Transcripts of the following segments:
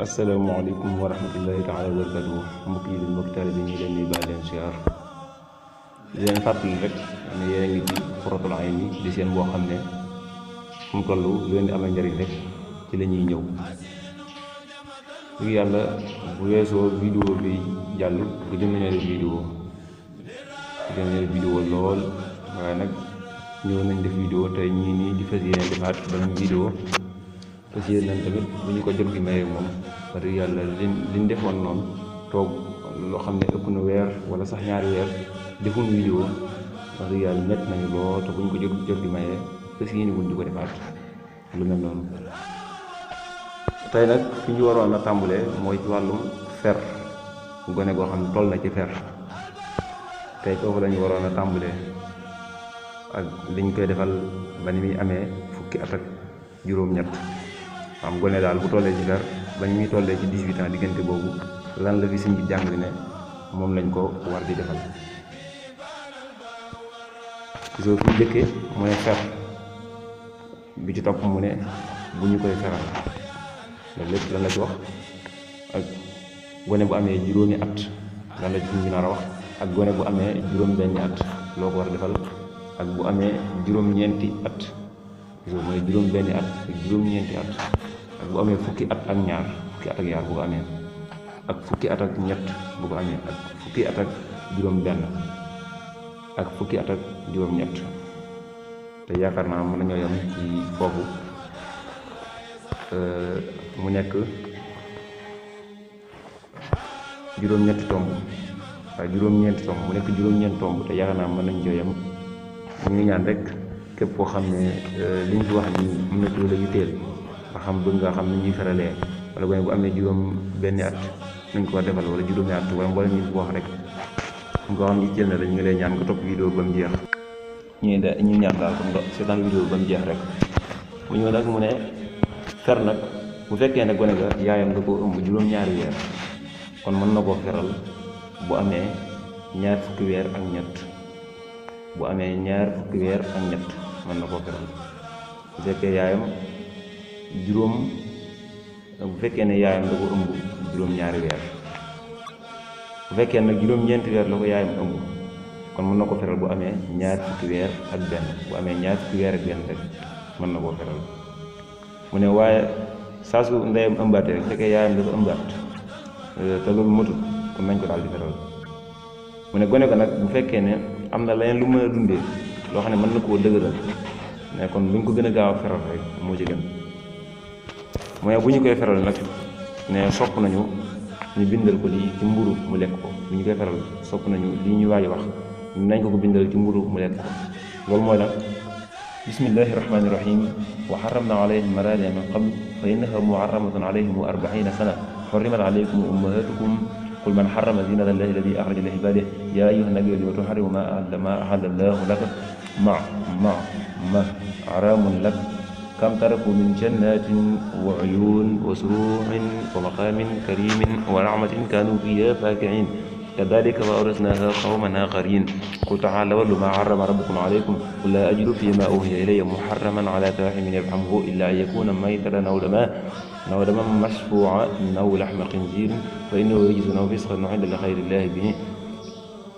asalaamaaleykum wa rahmatullahi taala wa barakatuh. mbokk yi mbokk taalibe bi ñu leen di baal leen siyaar di leen fàttali rek ne yéen a ngi ci Xuratul Ayni di seen boo xam ne fu mu toll lu leen di amal njëriñ rek ci la ñuy ñëw. dëgg yàlla bu weesoo vidéo bi jàll bu jëm nañu def vidéo lool waaye nag ñëw nañ def vidéo tey ñii nii di fas yéene defaat beneen vidéo fas yéene nañ tamit bu ñu ko jot gi maye moom wax dëgg yàlla liñ defoon noonu toog loo xam ne ëpp na weer wala sax ñaari weer defuñ vidéo wax dëgg yàlla ñett nañu lool te bu ñu ko jot gi maye fas yéene wuñ di ko defaat lu mel noonu. tey nag fi ñu waroon a tàmbalee mooy ci wàllum fer gone goo xam ne toll na ci fer tey foofu lañu waroon a tàmbalee ak liñ koy defal ba ni muy amee fukki at ak juróom-ñett am gone daal bu tollee ci fer ba ni muy tollee ci 18 ans diggante boobu lan la fi sëñ bi jàng ne moom lañ ko war di defal. gisoo fi jëkkee mu ne fer bi ci topp mu ne bu ñu koy feral loolu lépp lan la ci wax ak gone bu amee juróomi at lan la ci suñu nar a wax ak gone bu amee juróom-benni at loo ko war a defal ak bu amee juróom-ñeenti at mooy juróom-benni at ak juróom-ñeenti at ak bu amee fukki at ak ñaar fukki at ak yaar bu ko amee ak fukki at ak ñett bu ko amee ak fukki at ak juróom-benn ak fukki at ak juróom-ñett te yaakaar naa mën nañoo yem ci foofu. mu nekk juróom-ñetti tomb waaye juróom-ñeenti tomb mu nekk juróom-ñeenti tomb te yaakaar naa mën nañ coo yem. ñu ngi ñaan rek képp koo xam ne li ñu fi wax ni mën na tuula yu teel nga xam bëgg nga xam ne ñuy feralee wala gone bu amee juróom-benni at nañ ko defal wala juróomi at wala ñu ko wax rek nga xam ni teel na dañ ngi lay ñaan nga topp vidéo ba mu jeex. ñu ñaan daal comme nga seetaan vidéo ba mu jeex rek mu ñëw nag mu ne fer nag bu fekkee ne gone ga yaayam da koo ëmb juróom-ñaari weer kon mën na koo feral bu amee ñaar fukki weer ak ñett bu amee ñaar fukki weer ak ñett mën na koo feral bu fekkee ne yaayam da ko ëmb juróom-ñaari weer bu fekkee nag juróom-ñeenti weer la ko yaayam ëmb kon mën na ko feral bu amee ñaar fukki weer ak benn bu amee ñaar fukki weer ak benn rek mën na koo feral. mu ne waaye saa su ndeyam ëmbaatee rek fekkee yaayam dafa ëmbaat te loolu motul kon nañ ko daal di feral. mu ne gone ko nag bu fekkee ne am na leneen lu mën a dundee loo xam ne mën na koo dëgëral mais kon luñ ko gën a gaaw a feral rek moo ci gën. mu ne bu ñu koy feral nag ne sopp nañu ñu bindal ko lii ci mburu mu lekk ko bu ñu koy feral sopp nañu lii ñu waaj wax nañ ko bindal ci mburu mu lekk ko loolu mooy nag bismillahi rahmani rahim wa xaramna alayhim maraadi'a min qabl fa innaha muharramatun alayhim 40 sana xurrimat alaykum ummahatukum qul man xarama zinata allahi allati axraja li ibaadihi yaa ayyuha nabiyyu lima tuxarrimu ma ahalla allahu laka ma haramun lak kam taraku min jannatin wa uyun wa sururin wa maqamin karimin wa na'matin kanu fiha faakihin kadhalika wa awrasnaha qawman akharin qul ta'alaw ma harrama rabbukum alaykum qul la ajidu fima uhiya ilayya muharraman ala ta'imin yat'amuhu illa an yakuna maytatan aw daman masfu'an aw lahma khinzirin fa innahu rijsun aw fisqun uhilla li ghayri llahi bihi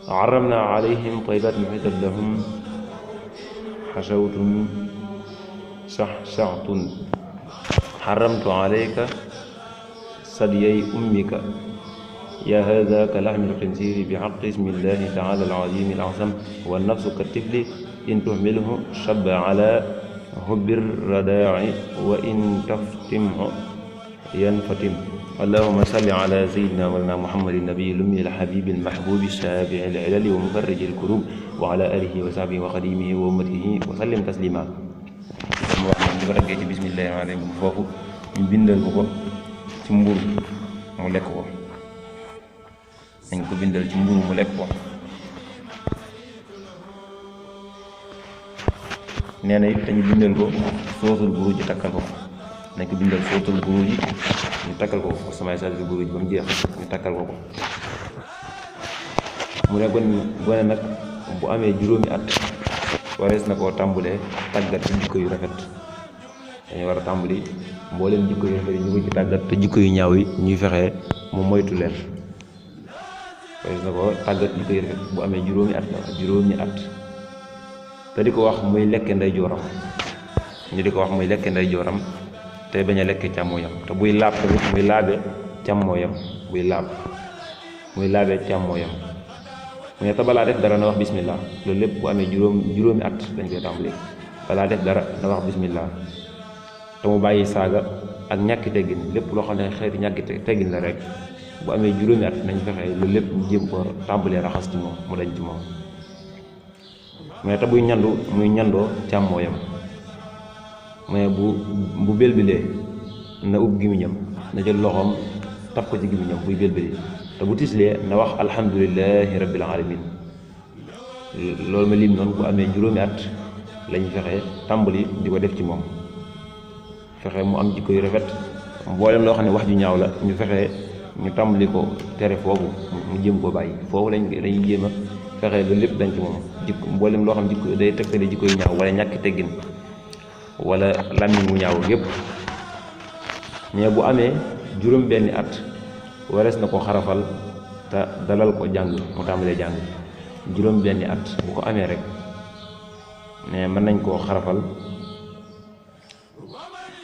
harramna alayhim tayyibatin uhillat lahum shahsha'tun harramtu alayka sadyay ummika يا هذا كلحم الخنزير بحق اسم الله تعالى العظيم الأعظم والنفس كالطفل إن تهمله شب على حب الرضاع وإن تفتمه ينفتم اللهم صل على سيدنا مولانا محمد النبي الأمي الحبيب المحبوب الشافع العلل ومفرج الكروب وعلى آله وصحبه وخديمه وأمته وسلم تسليما بسم الله الرحمن الرحيم foofu ñu bindal ko ci mbur mu lekk ko nañ ko bindal ci mburu mu lekk ko. nee na it dañu bindal ko soosul buruj ji takkal ko nañ ko bindal soosul buruj ji ñu takkal ko samay saatul buruj ba mu jeex ñu takkal ko mu ne gone nag bu amee juróomi at warees na koo tàmbulee tàggat ci jikko yu rafet dañu war a tàmbali mbooleem jikko yu rafet yi ñu ko ci tàggat te jikko yu ñaaw yi ñuy fexe mu moytu leen koy na ko tàggat jikko yu rafet bu amee juróomi at te di ko wax muy lekke nday jooram ñu di ko wax muy lekke nday jooram te bañ a lekke càmmooyam te buy laab tamit muy laabe càmmooyam muy laabe càmmooyam mu ne te balaa def dara na wax bismillah loolu lépp bu amee juróomi at dañ koy tàmbali balaa def dara na wax bismillah te mu bàyyi saaga ak ñàkki teggin lépp loo xam ne xeeti ñàkki teggin la rek bu amee juróomi at nañ fexe loolu lépp ñu jéem ko tàmbalee raxas ci moom mu dañ ci moom mais te buy ñandu muy ñandoo càmmooyam mais bu belbilee na ub gimiñam na jël loxoom taf ko ci gimiñam buy belbilee te bu tislee na wax alhamdulillahi rabbil alamin loolu ma lim noonu bu amee juróomi at lañ fexe tàmbali di ko def ci moom fexe mu am jikko yu rafet mboolem loo xam ne wax ju ñaaw la ñu fexe ñu tàmbali ko tere foofu mu jéem koo bàyyi foofu lañuy jéem a fexe loolu lépp dañ ci moom jikko mboolem loo xam ne jikko day tegtale jikko yu ñaaw wala ñàkki teggin wala làmmiñ mu ñaaw yépp mais bu amee juróom benni at warees na ko xarafal te dalal ko jàng mu tàmbalee jàng juróom benni at bu ko amee rek mais mën nañ koo xarafal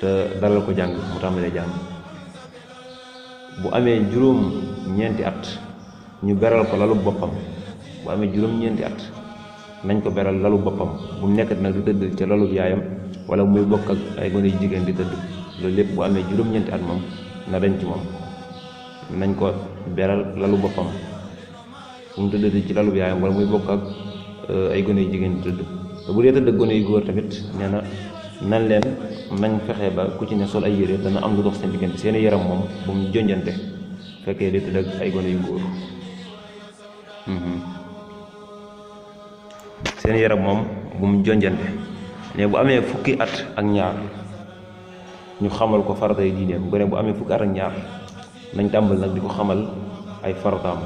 te dalal ko jàng mu tàmbalee jàng bu amee juróom ñeenti at ñu beral ko lalu boppam bu amee juróom ñeenti at nañ ko beral lalu boppam bu mu nekkat nag di tëdd ca lalu yaayam wala muy bokk ak ay gone yu jigéen di tëdd loolu lépp bu amee juróom ñeenti at moom na dañ ci moom nañ ko beral lalu boppam bu mu tëdd ci lalu yaayam wala muy bokk ak ay gone yu jigéen di tëdd te bu dee tëdd gone yu góor tamit nee na nan leen nañ fexe ba ku ci ne sol ay yére dana am lu dox seen diggante seen yaram moom bu mu jonjante fekkee di tëdd ak ay gone yu góor seen yaram moom bu mu jonjante ne bu amee fukki at ak ñaar ñu xamal ko faratay diineem gone bu amee fukki at ak ñaar nañ tàmbal nag di ko xamal ay farataam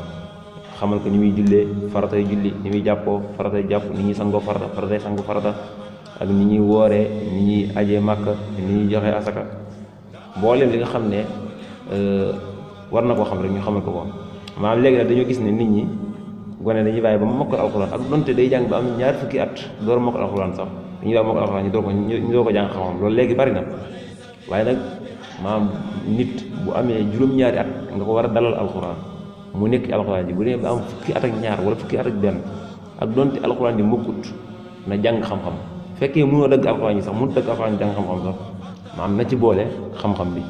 xamal ko ni muy jullee faratay julli ni muy jàppoo faratay jàpp ni ñuy sangoo farata faratay sangu farata ak ni ñuy wooree ni ñuy ajee màkk ni ñuy joxe asaka mboolem li nga xam ne war na koo xam rek ñu xamal ko ko maanaam léegi nag dañoo gis ne nit ñi gone dañuy bàyyi ba mu mokkal alxuraan ak donte day jàng ba am ñaar fukki at door mokkal alxuraan sax dañuy bàyyi mokkal alxuraan ñu door ko jàng xam-xam loolu léegi bari na waaye nag maanaam nit bu amee juróom-ñaari at nga ko war a dalal alxuraan mu nekk ci alxuraan ji bu dee ba am fukki at ak ñaar wala fukki at ak benn ak donte alxuraan ji mokkut na jàng xam-xam fekkee mënoo dëgg alxuraan ji sax mënut dëgg alxuraan ji jàng xam-xam sax maanaam na ci boole xam-xam bi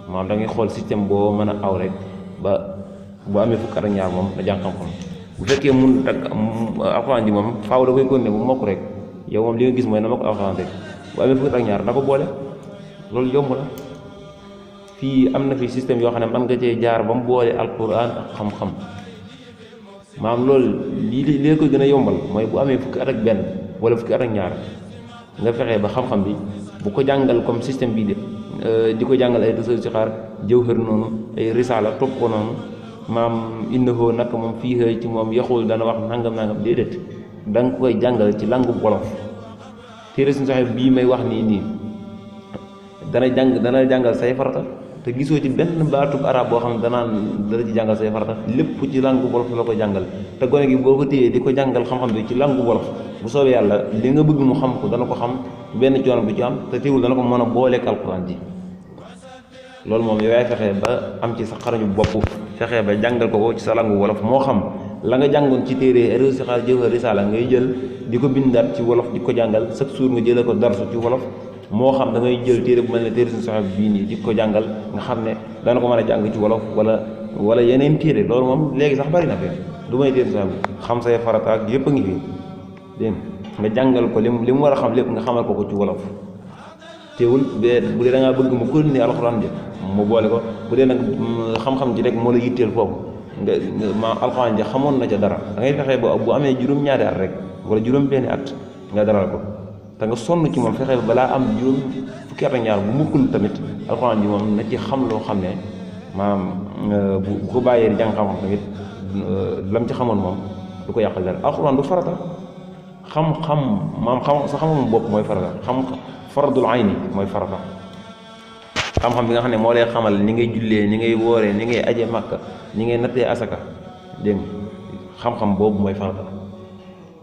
maanaam da ngay xool système boo mën a aw rek ba bu amee fukki at ak ñaar moom na jàng xam-xam bu fekkee mun dëgg alxuraan ji moom faaw da koy continuer bu mokk rek yow moom li nga gis mooy na mokk alxuraan rek bu amee fukki at ak ñaar na ko boole loolu yomb la fii am na fi système yoo xam ne man nga cee jaar ba mu boole alxuraan ak xam-xam maanaam loolu lii koy gën a yombal mooy bu amee fukki at ak benn wala fukki at ak ñaar nga fexe ba xam-xam bi bu ko jàngal comme système bii de di ko jàngal ay tasawuf si xaar jawhar noonu ay risaala topp ko noonu maam innahu nag moom fii xëy ci moom yaxul dana wax nangam déedéet da nga koy jàngal ci langu wolof téere suñu saxee bii may wax nii dana jàngal say farata te gisoo ci benn baatub arab boo xam ne dana ci jàngal say farata lépp ci langu wolof la ko jàngal te gone gi boo ko téyee di ko jàngal xam-xam bi ci langu wolof bu soobee yàlla li nga bëgg mu xam ko dana ko xam benn coono bu ci am te teewul dana ko mën a booleek alxuraan ji loolu moom yow yaay fexe ba am ci sa xarañu bopp fexe ba jàngal ko ci sa langu wolof moo xam la nga jàngoon ci téere Risala Jawhar Risala ngay jël di ko bindaat ci wolof di ko jàngal chaque jour nga jëlee ko darsu ci wolof moo xam da ngay jël téere bu mel ne téere suñu saxab bii nii di ko jàngal nga xam ne dana ko mën a jàng ci wolof wala yeneen téere loolu moom léegi sax bari na fi du may téere sax xam say farata ak yëpp a ngi fi dégg nga jàngal ko li mu war a xam lépp nga xamal ko ci wolof teewul bu dee da ngaa bëgg mu continuer alxuraan ji mu boole ko bu dee nag xam-xam ji rek moo la yitteel foofu nga ma alxuraan ji xamoon na ca dara da ngay fexe ba bu amee juróom-ñaari at rek wala juróom-benni at nga dalal ko te nga sonn ci moom fexe ba balaa am juróom fukki at ak ñaar bu mukkul tamit alxuraan ji moom na ci xam loo xam ne maanaam bu ko bàyyee di jàng xam-xam tamit lam ci xamoon moom du ko yàqal dara alxuraan du farata xam-xam maam xam sa xamam bopp mooy farata xam fardul ayni mooy farata xam-xam bi nga xam ne moo lay xamal ni ngay jullee ni ngay wooree ni ngay aje Makka ni ngay nattee asaka dégg nga xam-xam boobu mooy farata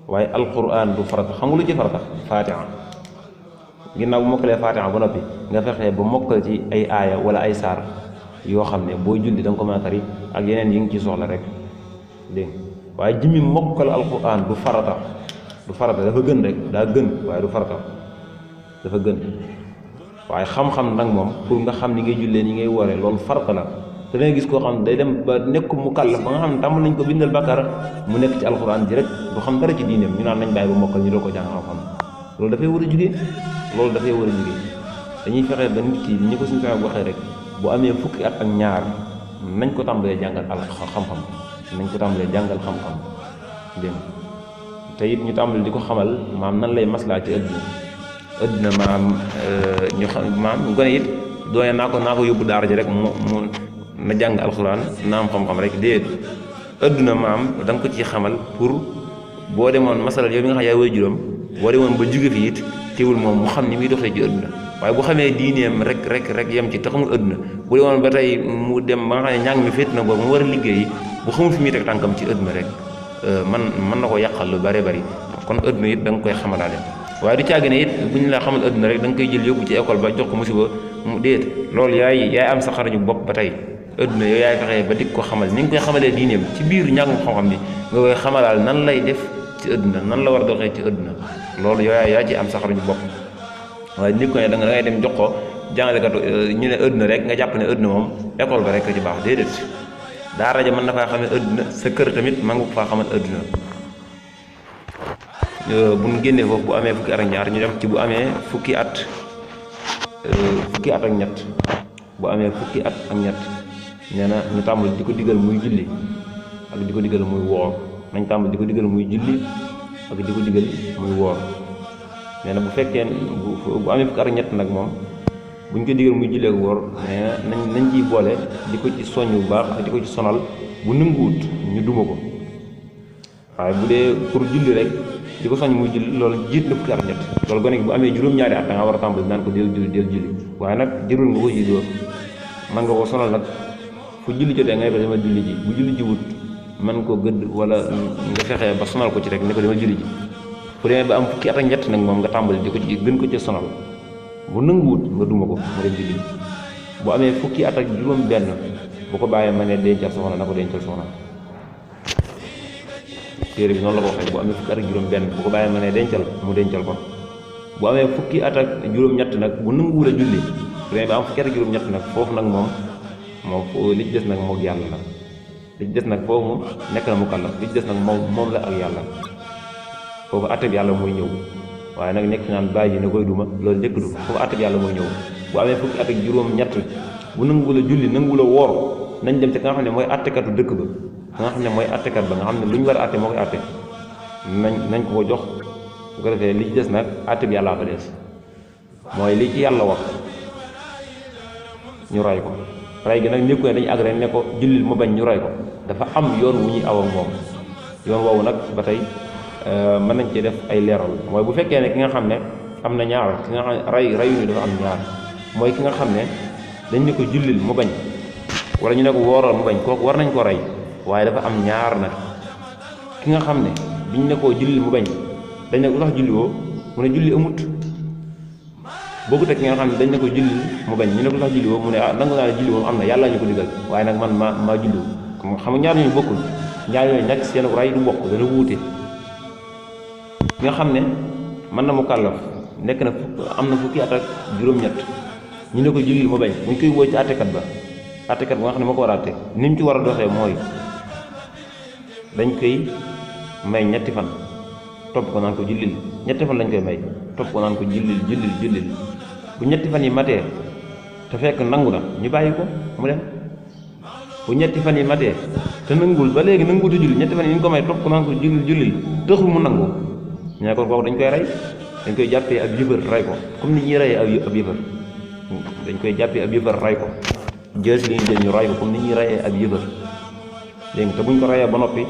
waaye alquran du farata xam nga lu ci farata fatiha ginnaaw bu mokkalee fatiha ba noppi nga fexee ba mokkal ci ay aaya wala ay saar yoo xam ne boo julli da nga ko mën a tari ak yeneen yi ngi ci soxla rek dégg nga waaye jëmmi mokkal alquran du farata dafa gën rek daa gën waaye du farata dafa gën waaye xam-xam nag moom pour nga xam ni ngay jullee ni ngay wooree loolu farata la te dangay gis koo xam ne day dem ba nekk mu kàllaf ba nga xam ne tàmm nañ ko bindal bàkkaar mu nekk ci alxuraan ji rek du xam dara ci diineem ñu naan nañ bàyyi ba mokkal ñu doo ko jàng xam-xam loolu dafay war a jugee dañuy fexe ba nit ki ñi ko suñu fexe waxee rek bu amee fukki at ak ñaar nañ ko tàmbalee jàngal xam-xam nañ ko tàmbalee jàngal xam-xam dégg te it ñu tàmbali di ko xamal maam nan lay maslaa ci ëddina maam ñu xam maam gone it doone naa ko yóbbu daara ji rek mu na jàng alxuraan na am xam-xam rek déedéet ëdduna maam da nga ko ci xamal pour boo demoon masalal yow mi nga xam yaay way juróom boo demoon ba jóge fi it teewul moom mu xam ni muy doxee ci ëdduna waaye bu xamee diineem rek yem ci te xamul ëdduna bu demoon ba tey mu dem ba nga xam ne ñàng mi féet na boobu mu war a liggéey bu xamul fi muy teg tànkam ci ëdduna rek mën na ko yàqal lu bari kon ëdduna it da nga koy xamalaale waaye du caagi ne it bu ñu la xamal ëdduna rek da nga koy jël yóbbu ci école ba jox ko musiba mu déet loolu yaay am sa xarañu bopp ba tey ëdduna yow yaay fexee ba dik ko xamal ni nga koy xamalee diineem ci biir njàngum xam-xam bi nga koy xamalaal nan lay def ci ëdduna nan la war a doxee ci ëdduna loolu yow yaa ci am sa xarañu bopp waaye nit ko ne da ngay dem jox ko jàngalekat ñu ne ëdduna rek nga jàpp ne ëdduna moom école ba rek ci baax déedéet daa rajo mën na faa xamee ëdduna sa kër tamit mën nga ko faa xamal ëdduna bu ñu génnee foofu bu amee fukki at ak ñaar ñu dem ci bu amee fukki at ak ñett bu amee fukki at ak ñett nee na ñu tàmbali di ko digal muy julli ak di ko digal muy woor nañ tàmbali di ko digal muy julli ak di ko digal muy woor nee na bu fekkee bu amee fukki at ak ñett nag moom buñ ko digal muy julli ak woor nee na nañ ciy boole di ko ci soññ bu baax ak di ko ci sonal bu nanguwut ñu duma ko waaye bu dee pour julli rek di ko soññ muy julli loolu jiit na fukki at ak ñett loolu gone gi bu amee juróom-ñaari at da nga war a tàmbali naan ko del julli waaye nag jërul nga ko ji dóor man nga ko sonal nag fu julli jotee ngay ko dama julli ji bu julli ji wut man ko gëdd wala nga fexee ba sonal ko ci rek ne ko dama julli ji fu demee ba am fukki at ak ñett nag moom nga tàmbali di ko ci gën ko ci sonal bu nanguwut nga duma ko mu dem julli bu amee fukki at ak juróom benn bu ko bàyyee ma ne dencal soxna na ko dencal soxna téere bi noonu la ko waxee bu amee fukki at ak juróom benn bu ko bàyyee ma ne dencal mu dencal ko bu amee fukki at ak juróom-ñett nag bu nanguwul a julli bu demee ba am fukki at ak juróom-ñett nag foofu nag moom li ci des nag moog yàlla la li ci des nag foofu moom nekk na mu kàllaf li ci des nag moom la ak yàlla foofu àtte bi yàlla mooy ñëw waaye nag nekk naan bàyyi ji ne koy duma loolu nekk du foofu àtte bi yàlla mooy ñëw bu amee fukki at ak juróom-ñett bu nanguwul a julli nanguwul a woor nañ dem ci ka nga xam ne mooy àttekatu dëkk ba ka nga xam ne mooy àttekat ba nga xam ne lu ñu war a àtte moo koy àtte nañ ko jox bu ko defee li ci des nag àtte bi yàllaa fa des mooy li ci yàlla wax ñu roy ko ray gi nag nekku ne dañu àgg rek ne ko jullil mu bañ ñu roy ko dafa am yoon wu ñuy aw ak moom yoon woowu nag ba tey mën nañ ci def ay leeral mooy bu fekkee ne ki nga xam ne am na ñaar ki nga xam ne rayu ni dafa am ñaar mooy ki nga xam ne dañ ne ko jullil mu bañ wala ñu ne ko wooroon mu bañ kooku war nañ ko rey waaye dafa am ñaar nag ki nga xam ne biñ ne koo jullil mu bañ dañ ne ko lu tax julli woo mu ne julli amut boobu teg nga xam ne dañ ne ko julli mu bañ ñu ne ko lu tax julli woo mu ne nangu naa ne julli moom am na yàlla ñu ko digal waaye nag man maa julli xam nga ñaar ñooñu bokkul ñaar ñooñu nag seen ray du bokk dana wuute ki nga xam ne mën na mu kàllaf nekk na am na fukki at ak juróom-ñett ñu ne ko jullil mu bañ buñ koy woo ci àttekat ba nga xam ne moo ko war a àtte ni mu ci war a doxee mooy dañ koy may ñetti fan topp ko naan ko jullil ñetti fan lañ koy may topp ko naan ko jullil bu ñetti fan yi matee te fekk nangu na ñu bàyyi ko mu dem bu ñetti fan yi matee te nanguwul ba léegi nanguwutu julli ñetti fan yi ñu ko may topp ko naan ko jullil taxul mu nangu ñaa ko kooku dañ koy rey dañ koy jàppee ab yëfër rey ko comme ni ñuy reyee ab yëfër dañ koy jàppee ab yëfër rey ko jël si li ñu jël ñu rey ko comme ni ñuy reyee ab yëfër dégg nga te buñ ko reyee ba noppi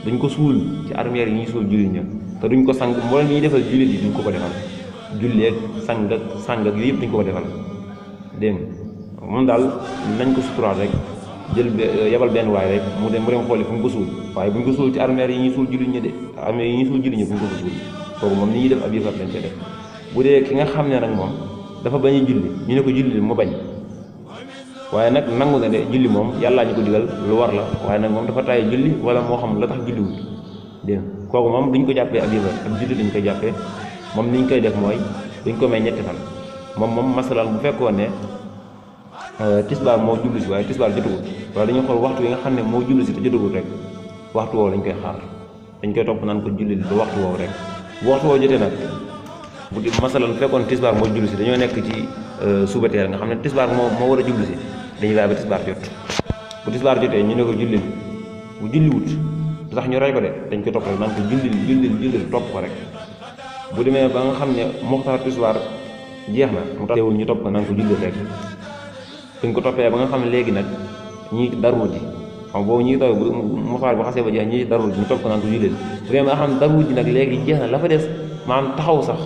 duñ ko suul ci armeer yi ñuy suul jullit ña te duñ ko sang mboolem ñuy defal jullit yi duñ ko defal julleeg sang ak yooyu yëpp duñ ko defal dégg nga moom daal nañ ko suturaal rek jël yebal benn waay rek mu dem xooli fu mu ko suul waaye bu ñu ko suul ci armeer yi ñuy suul jullit ñi de armeer yi ñuy suul jullit ñi bu ñu ko fa suul kooku moom ni ñuy def ab yëfar lañ koy def. bu dee ki nga xam ne nag moom dafa bañ a julli ñu ne ko julli mu bañ waaye nag nangu na de julli moom yàllaa ñu ko digal lu war la waaye nag moom dafa tàyyi julli wala moo xam la tax julliwul dégg kooku moom duñ ko jàppee ab yëfar ab julli lañ koy jàppee moom ni ñu koy def mooy duñ ko may ñetti fan moom masalan bu fekkoon ne tisbaar moo jublu si waaye tisbaar jotagul wala dañuy xool waxtu wi nga xam ne moo jublu si te jotagul rek waxtu woowu lañ koy xaar dañ koy topp naan ko julli ba waxtu woowu rek bu waxtu woowu jotee nag bu di masalan fekkoon tisbaar moo jublu si dañoo nekk ci suba teel nga xam ne tisbaar moo war a jublu si dañuy bàyyi ba tisbaar jot bu tisbaar jotee ñu ne ko jullil bu julliwut du tax ñu rey ko de dañ koy topp rek naan ko jullil topp ko rek bu demee ba nga xam ne muxtaar tisbaar jeex na mu tax teewul ñu topp ko naan ko jullil rek buñ ko toppee ba nga xam ne léegi nag ñi darur ji xam boobu ñi taw bu muxtaar bu xasee ba jeex ñi darur ji ñu topp ko naan ko jullil bu demee ba nga xam ne darur ji nag léegi jeex na la fa des maanaam taxaw sax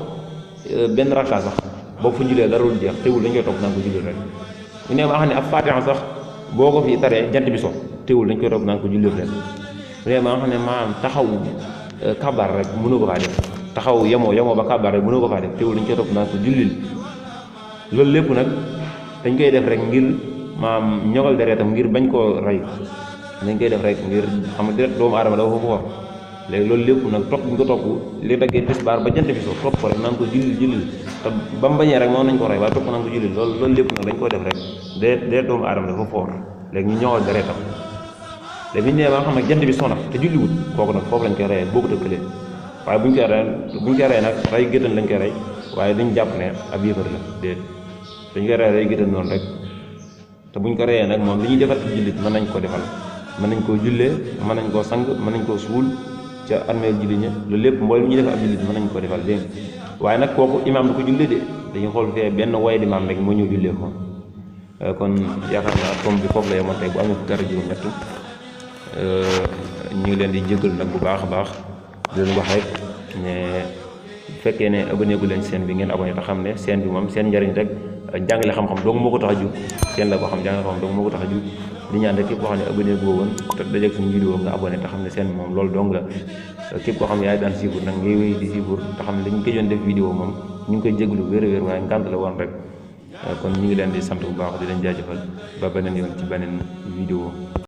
benn rakka sax boo fa jullee darul jeex teewul dañ koy topp naan ko jullil rek bu nee ba xam ne ab faatiha sax boo ko fi taree jant bi so teewul dañ koy topp naan ko jullil rek bu nee ba nga xam ne maanaam taxaw kabar rek mënoo ko faa def taxaw yemoo ba kabar rek mënoo ko faa def teewul dañ koy topp naan ko jullil loolu lépp nag dañ koy def rek ngir maanaam ñogal deretam ngir bañ koo rey dañ koy def rek ngir xam nga deret doomu aadama dafa ko war léegi loolu lépp nag topp bi ñu ko topp li daggee tisbaar ba jant bi so topp ko rek naan ko jullil te ba mu bañee rek noonu nañ ko rey waaye topp naan ko jullil loolu lépp nag dañ ko def rek dee doomu aadama dafa foor léegi ñu ñëwal deretam léegi bi ñu nee ba nga xam ne jant bi sona te julliwut kooku nag foofu lañ koy reyee boo ko tëkkalee waaye buñ koy rey nag rey géttan lañ koy rey waaye duñ jàpp ne ab yëfar la déet dañ koy rey géttan noonu rek te buñ ko reyee nag moom li ñuy defal ci jullit mën nañ ko defal mën nañ koo jullee mën nañ koo sang mën nañ koo suul ca armeel julli ña loolu lépp mboolem ñu def ab jullit mën nañ ko defal dégg waaye nag kooku imaam du ko jullee de dañuy xool fee benn way di maam rek moo ñëw jullee ko kon yaakaar naa tom bi foofu la yemoon tey bu amee fukki at ak juróom-ñett ñu ngi leen di jégalu nag bu baax a baax di leen wax rek ne bu fekkee ne abonné gu leen seen bi ngeen abonné te xam ne seen bi moom seen njariñ rek jàngale xam-xam dong moo ko tax a jug seen la boo xam jàngale xam-xam dong moo ko tax a jug di ñaan rek képp koo xam ne abonné goo woon te dajeeg suñu vidéo nga abonné te xam ne seen moom loolu dong la képp koo xam ne yaay daan siibur nag ngay wéy di siibur te xam ne dañu gëjoon def vidéo moom ñu ngi koy jégalu wér waaye ngànt la woon rek kon ñu ngi leen di sant bu baax di leen jaajëfal ba beneen yoon ci beneen vidéo